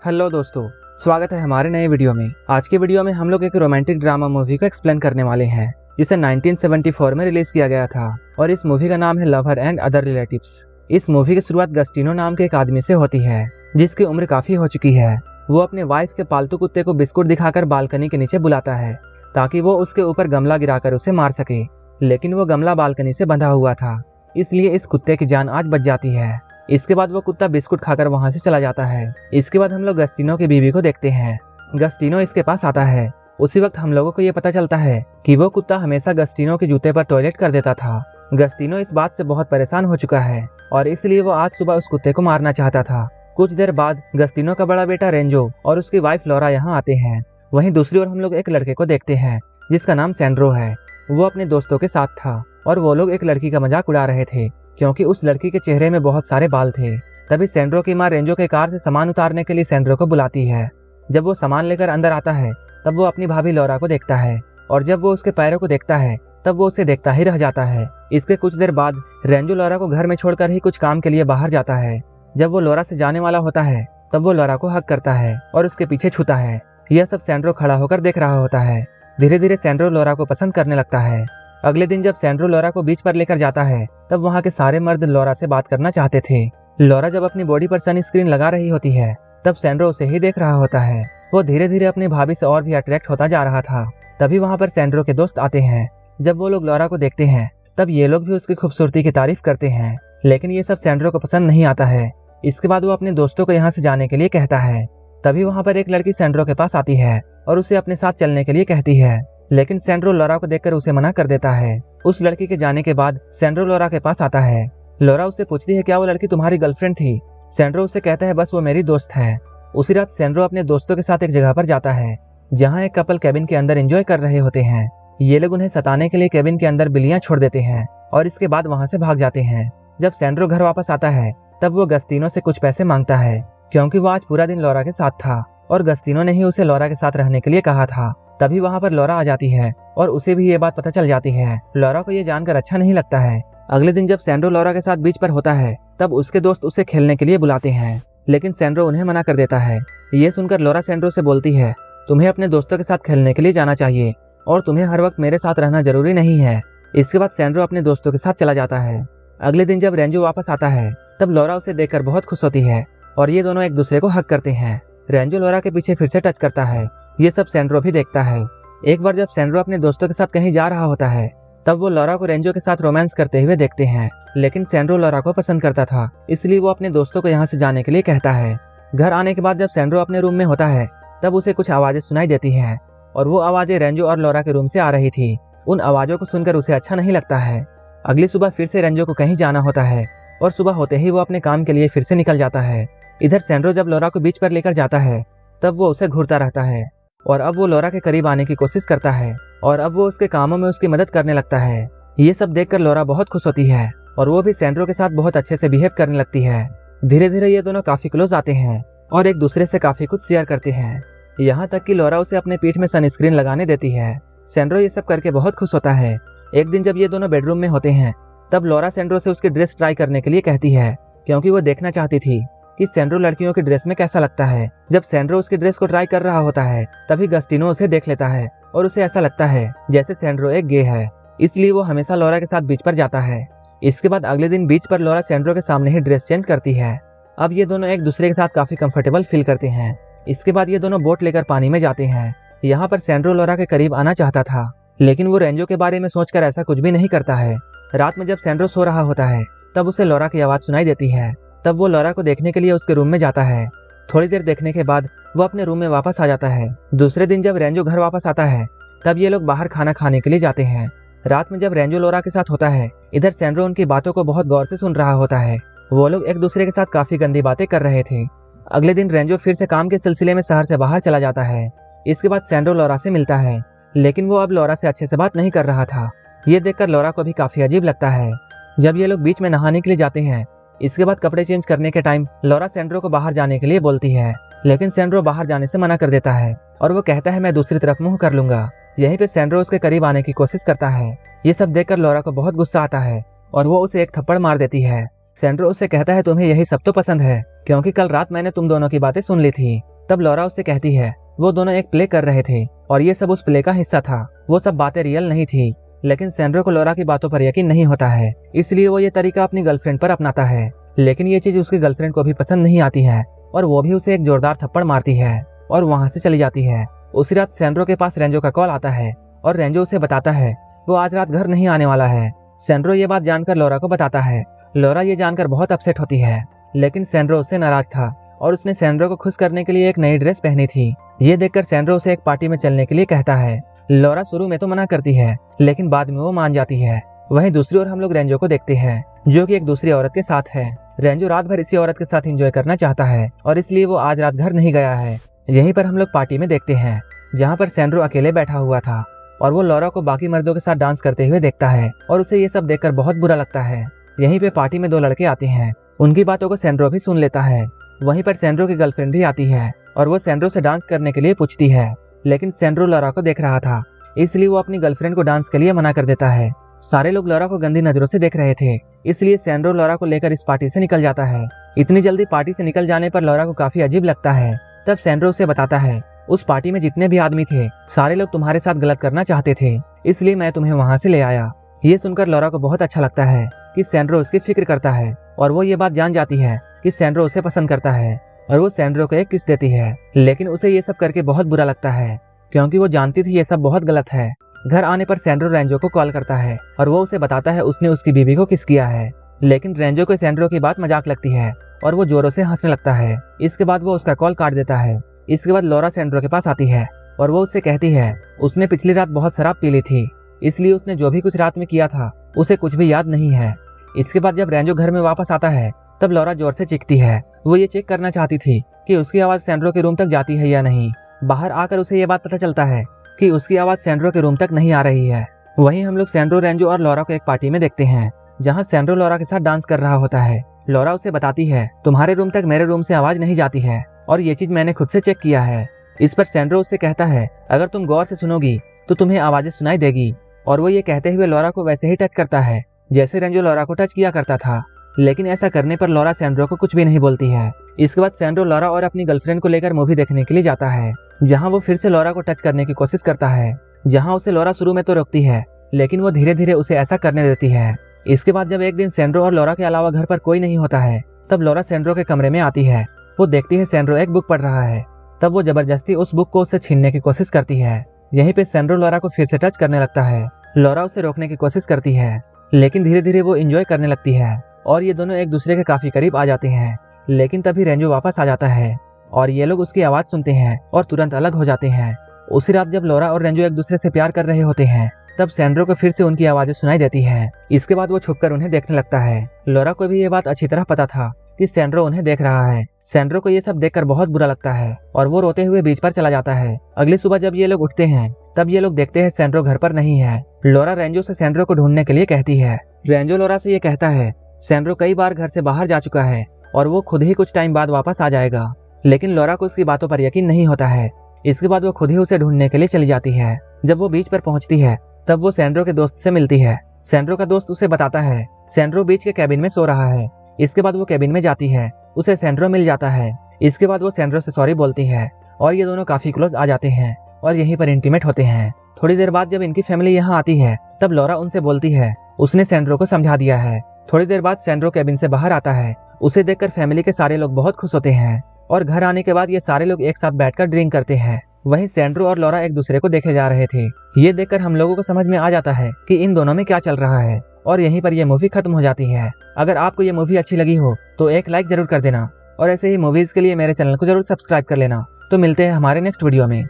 Hello दोस्तों, स्वागत है हमारे नए वीडियो में। आज के वीडियो में हम लोग एक रोमांटिक ड्रामा मूवी को एक्सप्लेन करने वाले हैं जिसे 1974 में रिलीज किया गया था और इस मूवी का नाम है love her and other relatives. इस मूवी की शुरुआत गस्टिनो नाम के एक आदमी से होती है जिसकी उम्र काफी हो चुकी है। वो अपने वाइफ के पालतू कुत्ते को बिस्कुट दिखाकर बालकनी के नीचे बुलाता है ताकि वो उसके ऊपर गमला गिराकर उसे मार सके, लेकिन वो गमला बालकनी से बंधा हुआ था, इसलिए इस कुत्ते की जान आज बच जाती है। इसके बाद वो कुत्ता बिस्कुट खाकर वहां से चला जाता है। इसके बाद हम लोग गस्टिनो की बीवी को देखते हैं। गस्टिनो इसके पास आता है। उसी वक्त हम लोगों को ये पता चलता है कि वो कुत्ता हमेशा गस्टिनो के जूते पर टॉयलेट कर देता था। गस्टिनो इस बात से बहुत परेशान हो चुका है और इसलिए वो आज सुबह उस कुत्ते को मारना चाहता था। कुछ देर बाद गस्टिनो का बड़ा बेटा रेंजो और उसकी वाइफ लॉरा यहाँ आते हैं। वहीं दूसरी ओर हम लोग एक लड़के को देखते हैं जिसका नाम सैंड्रो है। वो अपने दोस्तों के साथ था और वो लोग एक लड़की का मजाक उड़ा रहे थे क्योंकि उस लड़की के चेहरे में बहुत सारे बाल थे। तभी सैंड्रो की मां रेंजो के कार से सामान उतारने के लिए सैंड्रो को बुलाती है। जब वो सामान लेकर अंदर आता है तब वो अपनी भाभी लॉरा को देखता है और जब वो उसके पैरों को देखता है तब वो उसे देखता ही रह जाता है। इसके कुछ देर बाद रेंजो लॉरा को घर में छोड़कर ही कुछ काम के लिए बाहर जाता है। जब वो लॉरा से जाने वाला होता है तब वो लॉरा को हक करता है और उसके पीछे छूता है। यह सब सैंड्रो खड़ा होकर देख रहा होता है। धीरे धीरे सैंड्रो लॉरा को पसंद करने लगता है। अगले दिन जब सैंड्रो लॉरा को बीच पर लेकर जाता है तब वहाँ के सारे मर्द लॉरा से बात करना चाहते थे। लॉरा जब अपनी बॉडी पर सन स्क्रीन लगा रही होती है तब सैंड्रो उसे ही देख रहा होता है। वो धीरे धीरे अपनी भाभी से और भी अट्रैक्ट होता जा रहा था। तभी वहाँ पर सैंड्रो के दोस्त आते हैं। जब वो लोग लॉरा को देखते हैं तब ये लोग भी उसकी खूबसूरती की तारीफ करते हैं, लेकिन ये सब सैंड्रो को पसंद नहीं आता है। इसके बाद वो अपने दोस्तों को यहाँ से जाने के लिए कहता है। तभी वहाँ पर एक लड़की सैंड्रो के पास आती है और उसे अपने साथ चलने के लिए कहती है, लेकिन सैंड्रो लॉरा को देखकर उसे मना कर देता है। उस लड़की के जाने के बाद सैंड्रो लॉरा के पास आता है। लॉरा उससे पूछती है क्या वो लड़की तुम्हारी गर्लफ्रेंड थी। सैंड्रो उससे कहता है बस वो मेरी दोस्त है। उसी रात सैंड्रो अपने दोस्तों के साथ एक जगह पर जाता है जहाँ एक कपल कैबिन के अंदर एंजॉय कर रहे होते हैं। ये लोग उन्हें सताने के लिए कैबिन के अंदर बिल्लियां छोड़ देते हैं और इसके बाद वहाँ से भाग जाते हैं। जब सैंड्रो घर वापस आता है तब वो गस्टिनो से कुछ पैसे मांगता है क्योंकि वो आज पूरा दिन लॉरा के साथ था और गस्टिनो ने ही उसे लॉरा के साथ रहने के लिए कहा था। तभी वहाँ पर लॉरा आ जाती है और उसे भी ये बात पता चल जाती है। लॉरा को ये जानकर अच्छा नहीं लगता है। अगले दिन जब सैंड्रो लॉरा के साथ बीच पर होता है तब उसके दोस्त उसे खेलने के लिए बुलाते हैं, लेकिन सैंड्रो उन्हें मना कर देता है। ये सुनकर लॉरा सैंड्रो से बोलती है तुम्हें अपने दोस्तों के साथ खेलने के लिए जाना चाहिए और तुम्हें हर वक्त मेरे साथ रहना जरूरी नहीं है। इसके बाद सैंड्रो अपने दोस्तों के साथ चला जाता है। अगले दिन जब रेंजो वापस आता है तब लॉरा उसे देखकर बहुत खुश होती है और ये दोनों एक दूसरे को हक करते हैं। रेंजो लॉरा के पीछे फिर से टच करता है। ये सब सैंड्रो भी देखता है। एक बार जब सैंड्रो अपने दोस्तों के साथ कहीं जा रहा होता है तब वो लॉरा को रेंजो के साथ रोमांस करते हुए देखते हैं, लेकिन सैंड्रो लॉरा को पसंद करता था, इसलिए वो अपने दोस्तों को यहाँ से जाने के लिए कहता है। घर आने के बाद जब सैंड्रो अपने रूम में होता है तब उसे कुछ आवाजें सुनाई देती हैं और वो आवाजें रेंजो और लॉरा के रूम से आ रही थी। उन आवाजों को सुनकर उसे अच्छा नहीं लगता है। अगली सुबह फिर से रेंजो को कहीं जाना होता है और सुबह होते ही वो अपने काम के लिए फिर से निकल जाता है। इधर सैंड्रो जब लॉरा को बीच पर लेकर जाता है तब वो उसे घूरता रहता है और अब वो लॉरा के करीब आने की कोशिश करता है और अब वो उसके कामों में उसकी मदद करने लगता है। ये सब देखकर लॉरा बहुत खुश होती है और वो भी सैंड्रो के साथ बहुत अच्छे से बिहेव करने लगती है। धीरे धीरे ये दोनों काफी क्लोज आते हैं और एक दूसरे से काफी कुछ शेयर करते हैं, यहाँ तक कि लॉरा उसे अपने पीठ में सनस्क्रीन लगाने देती है। सैंड्रो ये सब करके बहुत खुश होता है। एक दिन जब ये दोनों बेडरूम में होते हैं तब लॉरा सैंड्रो से उसकी ड्रेस ट्राई करने के लिए कहती है क्योंकि वो देखना चाहती थी कि सैंड्रो लड़कियों की ड्रेस में कैसा लगता है। जब सैंड्रो उसकी ड्रेस को ट्राई कर रहा होता है तभी गस्टिनो उसे देख लेता है और उसे ऐसा लगता है जैसे सैंड्रो एक गे है, इसलिए वो हमेशा लॉरा के साथ बीच पर जाता है। इसके बाद अगले दिन बीच पर लॉरा सैंड्रो के सामने ही ड्रेस चेंज करती है। अब ये दोनों एक दूसरे के साथ काफी कंफर्टेबल फील करते हैं। इसके बाद ये दोनों बोट लेकर पानी में जाते हैं। यहाँ पर सैंड्रो लॉरा के करीब आना चाहता था, लेकिन वो रेंजो के बारे में सोचकर ऐसा कुछ भी नहीं करता है। रात में जब सैंड्रो सो रहा होता है तब उसे लॉरा की आवाज सुनाई देती है। तब वो लॉरा को देखने के लिए उसके रूम में जाता है। थोड़ी देर देखने के बाद वो अपने रूम में वापस आ जाता है। दूसरे दिन जब रेंजो घर वापस आता है तब ये लोग बाहर खाना खाने के लिए जाते हैं। रात में जब रेंजो लॉरा के साथ होता है इधर सैंड्रो उनकी बातों को बहुत गौर से सुन रहा होता है। वो लोग एक दूसरे के साथ काफी गंदी बातें कर रहे थे। अगले दिन रेंजो फिर से काम के सिलसिले में शहर से बाहर चला जाता है। इसके बाद सैंड्रो लॉरा से मिलता है, लेकिन वो अब लॉरा से अच्छे से बात नहीं कर रहा था। ये देखकर लॉरा को भी काफी अजीब लगता है। जब ये लोग बीच में नहाने के लिए जाते हैं इसके बाद कपड़े चेंज करने के टाइम लॉरा सैंड्रो को बाहर जाने के लिए बोलती है, लेकिन सैंड्रो बाहर जाने से मना कर देता है और वो कहता है मैं दूसरी तरफ मुंह कर लूंगा। यहीं पे सैंड्रो उसके करीब आने की कोशिश करता है। ये सब देखकर लॉरा को बहुत गुस्सा आता है और वो उसे एक थप्पड़ मार देती है। सैंड्रो उससे कहता है तुम्हें यही सब तो पसंद है, क्योंकि कल रात मैंने तुम दोनों की बातें सुन ली थी। तब लॉरा उससे कहती है वो दोनों एक प्ले कर रहे थे और ये सब उस प्ले का हिस्सा था। वो सब बातें रियल नहीं थी, लेकिन सैंड्रो को लॉरा की बातों पर यकीन नहीं होता है, इसलिए वो ये तरीका अपनी गर्लफ्रेंड पर अपनाता है। लेकिन ये चीज उसकी गर्लफ्रेंड को भी पसंद नहीं आती है और वो भी उसे एक जोरदार थप्पड़ मारती है और वहां से चली जाती है। उसी रात सैंड्रो के पास रेंजो का कॉल आता है और रेंजो उसे बताता है वो आज रात घर नहीं आने वाला है। सैंड्रो ये बात जानकर लॉरा को बताता है। लॉरा ये जानकर बहुत अपसेट होती है, लेकिन सैंड्रो उससे नाराज था और उसने सैंड्रो को खुश करने के लिए एक नई ड्रेस पहनी थी। ये देखकर सैंड्रो उसे एक पार्टी में चलने के लिए कहता है। लॉरा शुरू में तो मना करती है, लेकिन बाद में वो मान जाती है। वहीं दूसरी ओर हम लोग रेंजो को देखते हैं, जो कि एक दूसरी औरत के साथ है। रेंजो रात भर इसी औरत के साथ एंजॉय करना चाहता है और इसलिए वो आज रात घर नहीं गया है। यहीं पर हम लोग पार्टी में देखते हैं, जहाँ पर सैंड्रो अकेले बैठा हुआ था और वो लॉरा को बाकी मर्दों के साथ डांस करते हुए देखता है और उसे ये सब देखकर बहुत बुरा लगता है। यहीं पे पार्टी में दो लड़के आते हैं, उनकी बातों को सैंड्रो भी सुन लेता है। वहीं पर सैंड्रो की गर्लफ्रेंड भी आती है और वो सैंड्रो से डांस करने के लिए पूछती है, लेकिन सैंड्रो लॉरा को देख रहा था, इसलिए वो अपनी गर्लफ्रेंड को डांस के लिए मना कर देता है। सारे लोग लॉरा को गंदी नजरों से देख रहे थे, इसलिए सैंड्रो लॉरा को लेकर इस पार्टी से निकल जाता है। इतनी जल्दी पार्टी से निकल जाने पर लॉरा को काफी अजीब लगता है। तब सैंड्रो उसे बताता है उस पार्टी में जितने भी आदमी थे सारे लोग तुम्हारे साथ गलत करना चाहते थे, इसलिए मैं तुम्हें वहां से ले आया। ये सुनकर लॉरा को बहुत अच्छा लगता है कि सैंड्रो उसकी फिक्र करता है और वो ये बात जान जाती है कि सैंड्रो उसे पसंद करता है और वो सैंड्रो को एक किस देती है। लेकिन उसे ये सब करके बहुत बुरा लगता है, क्योंकि वो जानती थी ये सब बहुत गलत है। घर आने पर सैंड्रो रेंजो को कॉल करता है और वो उसे बताता है उसने उसकी बीवी को किस किया है। लेकिन रेंजो को सैंड्रो की बात मजाक लगती है और वो जोरों से हंसने लगता है। इसके बाद वो उसका कॉल काट देता है। इसके बाद लॉरा सैंड्रो के पास आती है और वो उससे कहती है उसने पिछली रात बहुत शराब पी ली थी, इसलिए उसने जो भी कुछ रात में किया था उसे कुछ भी याद नहीं है। इसके बाद जब रेंजो घर में वापस आता है तब लॉरा जोर से चीखती है। वो ये चेक करना चाहती थी कि उसकी आवाज सैंड्रो के रूम तक जाती है या नहीं। बाहर आकर उसे ये बात पता चलता है कि उसकी आवाज सैंड्रो के रूम तक नहीं आ रही है। वहीं हम लोग सैंड्रो, रेंजो और लॉरा को एक पार्टी में देखते हैं, जहां सैंड्रो लॉरा के साथ डांस कर रहा होता है। लॉरा उसे बताती है तुम्हारे रूम तक मेरे रूम से आवाज नहीं जाती है और ये चीज मैंने खुद से चेक किया है। इस पर सैंड्रो उससे कहता है अगर तुम गौर से सुनोगी तो तुम्हें आवाजें सुनाई देगी। और वो ये कहते हुए लॉरा को वैसे ही टच करता है जैसे रेंजो लॉरा को टच किया करता था, लेकिन ऐसा करने पर लॉरा सैंड्रो को कुछ भी नहीं बोलती है। इसके बाद सैंड्रो लॉरा और अपनी गर्लफ्रेंड को लेकर मूवी देखने के लिए जाता है, जहां वो फिर से लॉरा को टच करने की कोशिश करता है, जहां उसे लॉरा शुरू में तो रोकती है, लेकिन वो धीरे धीरे उसे ऐसा करने देती है। इसके बाद जब एक दिन सैंड्रो और लॉरा के अलावा घर पर कोई नहीं होता है, तब लॉरा सैंड्रो के कमरे में आती है। वो देखती है सैंड्रो एक बुक पढ़ रहा है, तब वो जबरदस्ती उस बुक को उससे छीनने की कोशिश करती है। यहीं पे सैंड्रो लॉरा को फिर से टच करने लगता है। लॉरा उसे रोकने की कोशिश करती है, लेकिन धीरे धीरे वो एंजॉय करने लगती है और ये दोनों एक दूसरे के काफी करीब आ जाते हैं। लेकिन तभी रेंजो वापस आ जाता है और ये लोग उसकी आवाज सुनते हैं और तुरंत अलग हो जाते हैं। उसी रात जब लॉरा और रेंजो एक दूसरे से प्यार कर रहे होते हैं, तब सैंड्रो को फिर से उनकी आवाजें सुनाई देती है। इसके बाद वो छुपकर उन्हें देखने लगता है। लॉरा को भी ये बात अच्छी तरह पता था कि सैंड्रो उन्हें देख रहा है। सैंड्रो को ये सब देखकर बहुत बुरा लगता है और वो रोते हुए बीच पर चला जाता है। अगली सुबह जब ये लोग उठते हैं, तब ये लोग देखते हैं सैंड्रो घर पर नहीं है। लॉरा रेंजो से सैंड्रो को ढूंढने के लिए कहती है। रेंजो लॉरा से ये कहता है सैंड्रो कई बार घर से बाहर जा चुका है और वो खुद ही कुछ टाइम बाद वापस आ जाएगा, लेकिन लॉरा को उसकी बातों पर यकीन नहीं होता है। इसके बाद वो खुद ही उसे ढूंढने के लिए चली जाती है। जब वो बीच पर पहुंचती है, तब वो सैंड्रो के दोस्त से मिलती है। सैंड्रो का दोस्त उसे बताता है सैंड्रो बीच के कैबिन में सो रहा है। इसके बाद वो कैबिन में जाती है, उसे सैंड्रो मिल जाता है। इसके बाद वो सैंड्रो से सॉरी बोलती है और ये दोनों काफी क्लोज आ जाते हैं और यहीं पर इंटीमेट होते हैं। थोड़ी देर बाद जब इनकी फैमिली यहाँ आती है, तब लॉरा उनसे बोलती है उसने सैंड्रो को समझा दिया है। थोड़ी देर बाद सैंड्रो कैबिन से बाहर आता है। उसे देखकर फैमिली के सारे लोग बहुत खुश होते हैं और घर आने के बाद ये सारे लोग एक साथ बैठकर ड्रिंक करते हैं। वहीं सैंड्रो और लॉरा एक दूसरे को देखे जा रहे थे। ये देखकर हम लोगों को समझ में आ जाता है कि इन दोनों में क्या चल रहा है और यहीं पर ये मूवी खत्म हो जाती है। अगर आपको ये मूवी अच्छी लगी हो तो एक लाइक जरूर कर देना और ऐसे ही मूवीज के लिए मेरे चैनल को जरूर सब्सक्राइब कर लेना। तो मिलते हैं हमारे नेक्स्ट वीडियो में।